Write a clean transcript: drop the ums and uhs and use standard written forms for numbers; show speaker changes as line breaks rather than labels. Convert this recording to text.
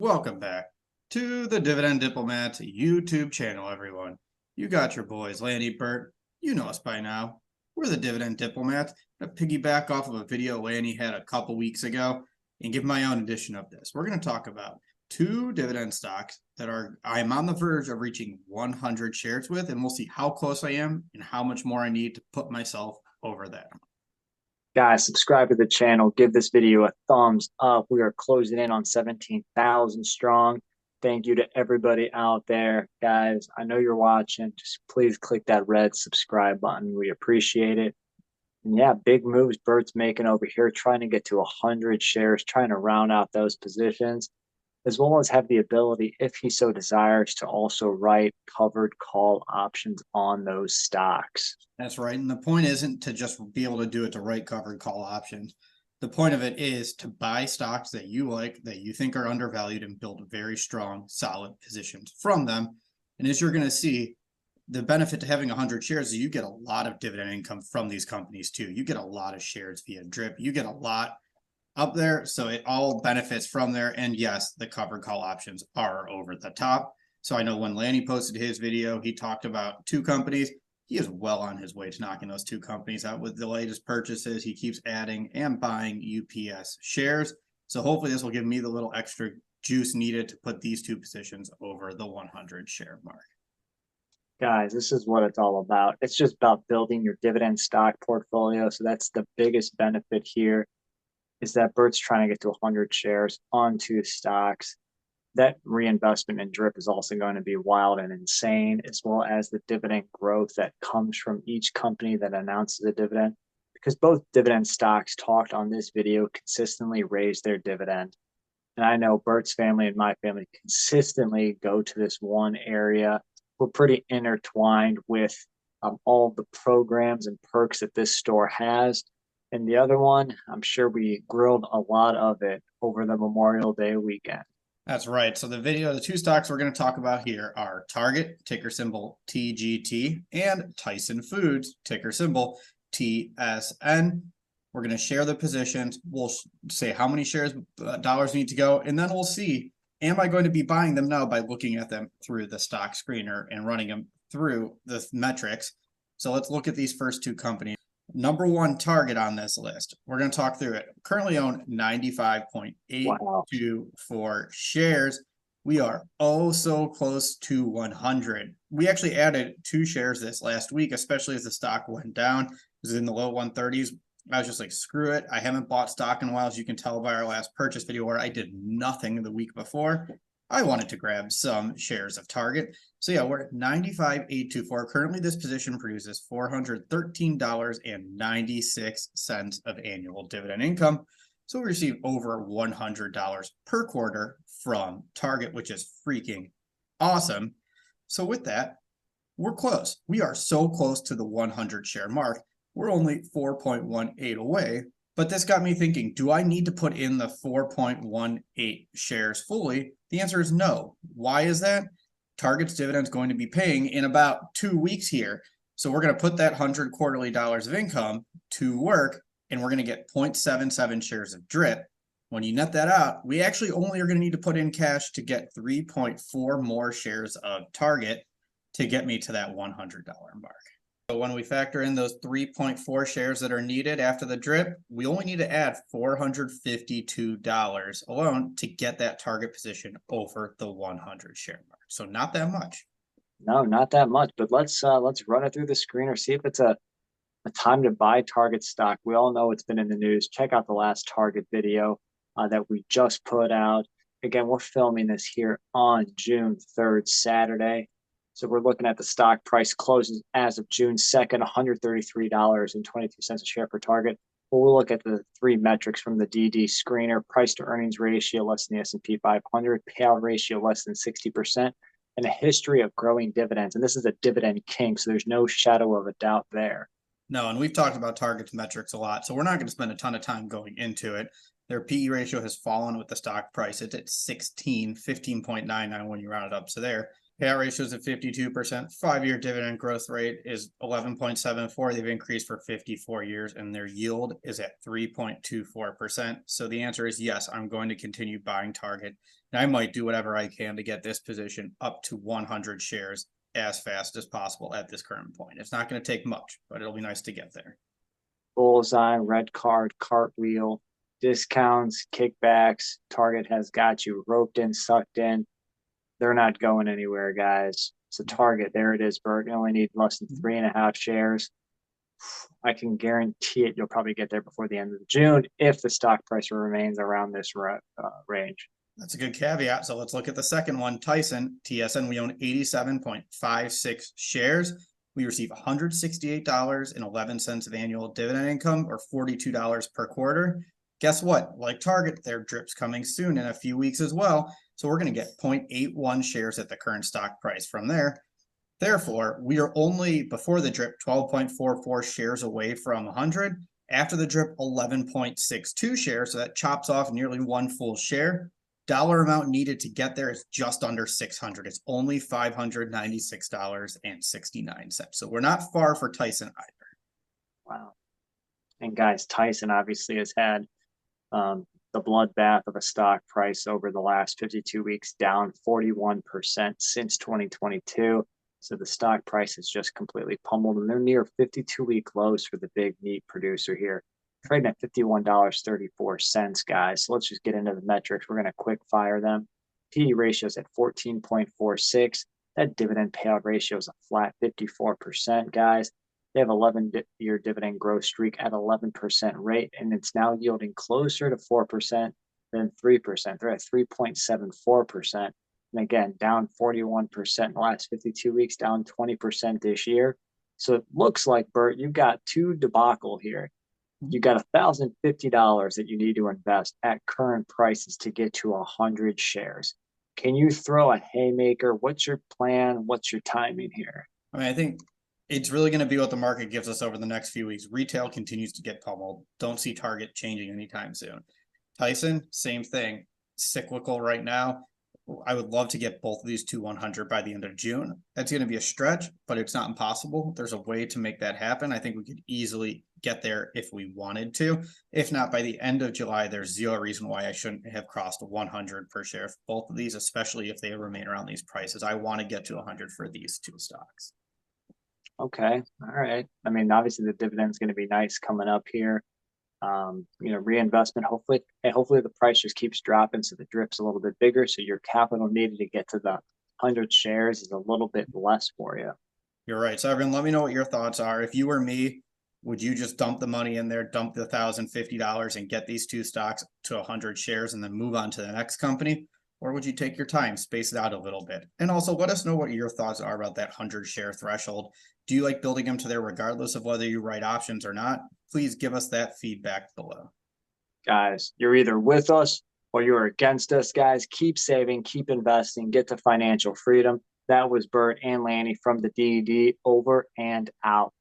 welcome back to the Dividend Diplomat YouTube channel, everyone. You got your boys, Landy, Bert. You know us by now. We're the Dividend Diplomat. I'm going to piggyback off of a video Landy had a couple weeks ago and give my own edition of this. We're going to talk about two dividend stocks that I'm on the verge of reaching 100 shares with, and we'll see how close I am and how much more I need to put myself over that.
Guys, subscribe to the channel. Give this video a thumbs up. We are closing in on 17,000 strong. Thank you to everybody out there. Guys, I know you're watching. Just please click that red subscribe button. We appreciate it. And yeah, big moves Bert's making over here, trying to get to 100 shares, trying to round out those positions, as well as have the ability, if he so desires, to also write covered call options on those stocks.
That's right. And the point isn't to just be able to do it to write covered call options. The point of it is to buy stocks that you like, that you think are undervalued, and build very strong, solid positions from them. And as you're going to see, the benefit to having 100 shares is you get a lot of dividend income from these companies too. You get a lot of shares via drip. You get a lot up there. So it all benefits from there. And yes, the covered call options are over the top. So I know when Lanny posted his video, he talked about two companies. He is well on his way to knocking those two companies out with the latest purchases. He keeps adding and buying UPS shares. So hopefully this will give me the little extra juice needed to put these two positions over the 100 share mark.
Guys, this is what it's all about. It's just about building your dividend stock portfolio. So that's the biggest benefit here, is that Bert's trying to get to 100 shares on two stocks. That reinvestment in drip is also going to be wild and insane, as well as the dividend growth that comes from each company that announces a dividend, because both dividend stocks talked on this video consistently raise their dividend. And I know Bert's family and my family consistently go to this one area. We're pretty intertwined with all the programs and perks that this store has. And the other one, I'm sure we grilled a lot of it over the Memorial Day weekend.
That's right. So the two stocks we're going to talk about here are Target, ticker symbol TGT, and Tyson Foods, ticker symbol TSN. We're going to share the positions. We'll say how many shares dollars need to go, and then we'll see, am I going to be buying them now by looking at them through the stock screener and running them through the metrics. So let's look at these first two companies. Number one Target on this list. We're going to talk through it. Currently own 95.824 shares. We are oh so close to 100. We actually added 2 shares this last week, especially as the stock went down. It was in the low 130s. I was just like, screw it. I haven't bought stock in a while, as you can tell by our last purchase video where I did nothing the week before. I wanted to grab some shares of Target. So yeah, we're at 95.824. Currently, this position produces $413.96 of annual dividend income. So we receive over $100 per quarter from Target, which is freaking awesome. So with that, we're close. We are so close to the 100 share mark. We're only 4.18 away. But this got me thinking, do I need to put in the 4.18 shares fully? The answer is no. Why is that? Target's dividend is going to be paying in about 2 weeks here. So we're going to put that $100 quarterly of income to work, and we're going to get 0.77 shares of drip. When you net that out, we actually only are going to need to put in cash to get 3.4 more shares of Target to get me to that $100 mark. So when we factor in those 3.4 shares that are needed after the drip, we only need to add $452 alone to get that Target position over the 100 share mark. So not that much.
No, not that much. But let's run it through the screener, see if it's a time to buy Target stock. We all know it's been in the news. Check out the last Target video that we just put out. Again, we're filming this here on June 3rd, Saturday. So we're looking at the stock price closes as of June 2nd, $133.22 a share for Target. We'll look at the 3 metrics from the DD screener: price to earnings ratio less than the S&P 500, payout ratio less than 60%, and a history of growing dividends. And this is a dividend king, so there's no shadow of a doubt there.
No, and we've talked about Target's metrics a lot, so we're not going to spend a ton of time going into it. Their PE ratio has fallen with the stock price. It's at 15.99 when you round it up to there. Payout ratio is at 52%. 5-year dividend growth rate is 11.74. They've increased for 54 years, and their yield is at 3.24%. So the answer is yes, I'm going to continue buying Target. And I might do whatever I can to get this position up to 100 shares as fast as possible at this current point. It's not going to take much, but it'll be nice to get there.
Bullseye, red card, cartwheel, discounts, kickbacks. Target has got you roped in, sucked in. They're not going anywhere, guys. It's a Target. There it is, Bert. You only need less than 3.5 shares. I can guarantee it. You'll probably get there before the end of June if the stock price remains around this range.
That's a good caveat. So let's look at the second one, Tyson, TSN. We own 87.56 shares. We receive $168.11 of annual dividend income, or $42 per quarter. Guess what? Like Target, their drip's coming soon in a few weeks as well. So we're going to get 0.81 shares at the current stock price from there. Therefore, we are only, before the drip, 12.44 shares away from 100. After the drip, 11.62 shares. So that chops off nearly one full share. Dollar amount needed to get there is just under 600. It's only $596.69. So we're not far for Tyson either.
Wow. And guys, Tyson obviously has had the bloodbath of a stock price over the last 52 weeks, down 41% since 2022. So the stock price is just completely pummeled, and they're near 52-week lows for the big meat producer here, trading at $51.34, guys. So let's just get into the metrics. We're going to quick fire them. PE ratio is at 14.46. That dividend payout ratio is a flat 54%, guys. They have 11-year dividend growth streak at 11% rate, and it's now yielding closer to 4% than 3%. They're at 3.74%. And again, down 41% in the last 52 weeks, down 20% this year. So it looks like, Bert, you've got two debacle here. You got $1,050 that you need to invest at current prices to get to 100 shares. Can you throw a haymaker? What's your plan? What's your timing here?
I mean, I think it's really going to be what the market gives us over the next few weeks. Retail continues to get pummeled. Don't see Target changing anytime soon. Tyson, same thing. Cyclical right now. I would love to get both of these to 100 by the end of June. That's going to be a stretch, but it's not impossible. There's a way to make that happen. I think we could easily get there if we wanted to. If not, by the end of July, there's zero reason why I shouldn't have crossed 100 per share for both of these, especially if they remain around these prices. I want to get to 100 for these two stocks.
Okay. All right. I mean, obviously the dividend's going to be nice coming up here. Reinvestment, hopefully the price just keeps dropping, so the drip's a little bit bigger, so your capital needed to get to the 100 shares is a little bit less for you.
You're right. So everyone, let me know what your thoughts are. If you were me, would you just dump the money in there, dump the $1,050 and get these two stocks to 100 shares and then move on to the next company? Or would you take your time, space it out a little bit? And also let us know what your thoughts are about that 100 share threshold. Do you like building them to there regardless of whether you write options or not? Please give us that feedback below.
Guys, you're either with us or you're against us, guys. Keep saving, keep investing, get to financial freedom. That was Bert and Lanny from the DED, over and out.